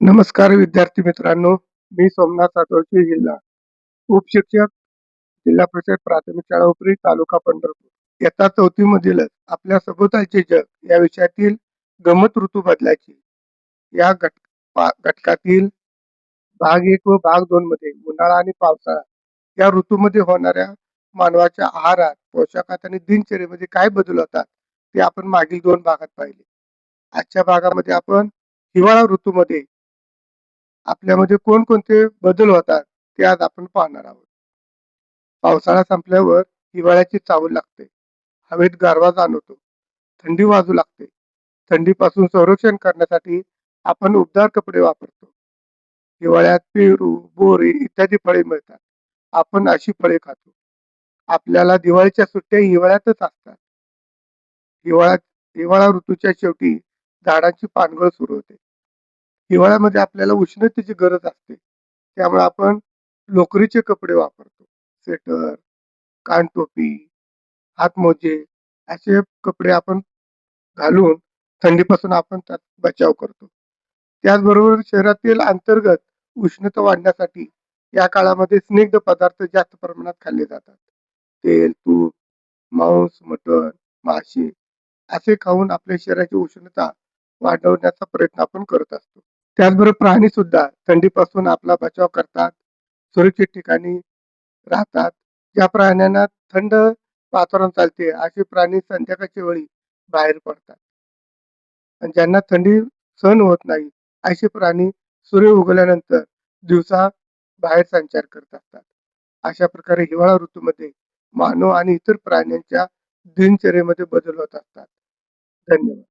नमस्कार विद्यार्थी मित्रांनो, मी सोमनाथ सातोळशी, जिल्हा उपशिक्षक, जिल्हा परिषद प्राथमिक शाळा उपरी, तालुका पंढरपूर. इयत्ता 4थी मधील आपल्या सभोवतालचे जग या विषयातील गंमत ऋतू बदलाची या घटकातील भाग 1 व भाग 2 मध्ये उन्हाळा आणि पावसाळा या ऋतूमध्ये होणाऱ्या मानवाच्या आहारात, पोशाखात आणि दिनचर्येमध्ये काय बदल होतात ते आपण मागील 2 भागात पाहिले. आजच्या भागामध्ये आपण हिवाळा ऋतूमध्ये आपल्यामध्ये कोणकोणते बदल होतात ते आज आपण पाहणार आहोत. पावसाळा संपल्यावर हिवाळ्याची चाहूल लागते. हवेत गारवा जाणवतो. थंडी वाजू लागते. थंडीपासून संरक्षण करण्यासाठी आपण उबदार कपडे वापरतो. हिवाळ्यात पेरू, बोरे इत्यादी फळे मिळतात. आपण अशी फळे खातो. आपल्याला दिवाळीच्या सुट्ट्या हिवाळ्यातच असतात. हिवाळ्यात हिवाळा ऋतूच्या शेवटी झाडांची पानगळ सुरू होते. हिवाळ्यामध्ये आपल्याला उष्णतेची गरज असते. त्यामुळे आपण लोकरीचे कपडे वापरतो. स्वेटर, कानटोपी, हातमोजे असे कपडे आपण घालून थंडीपासून आपण त्यात बचाव करतो. त्याचबरोबर शरीरातील अंतर्गत उष्णता वाढण्यासाठी या काळामध्ये स्निग्ध पदार्थ जास्त प्रमाणात खाल्ले जातात. तेल, तूप, मांस, मटण, मासे असे खाऊन आपल्या शरीराची उष्णता वाढवण्याचा प्रयत्न आपण करत असतो. त्याचबरोबर प्राणी सुद्धा थंडीपासून आपला बचाव करतात. सुरक्षित ठिकाणी राहतात. ज्या प्राण्यांना थंड वातावरण चालते असे प्राणी संध्याकाळच्या वेळी बाहेर पडतात. आणि ज्यांना थंडी सहन होत नाही असे प्राणी सूर्य उगवल्यानंतर दिवसा बाहेर संचार करत असतात. अशा प्रकारे हिवाळा ऋतूमध्ये मानव आणि इतर प्राण्यांच्या दिनचर्येमध्ये बदल होत असतात. धन्यवाद.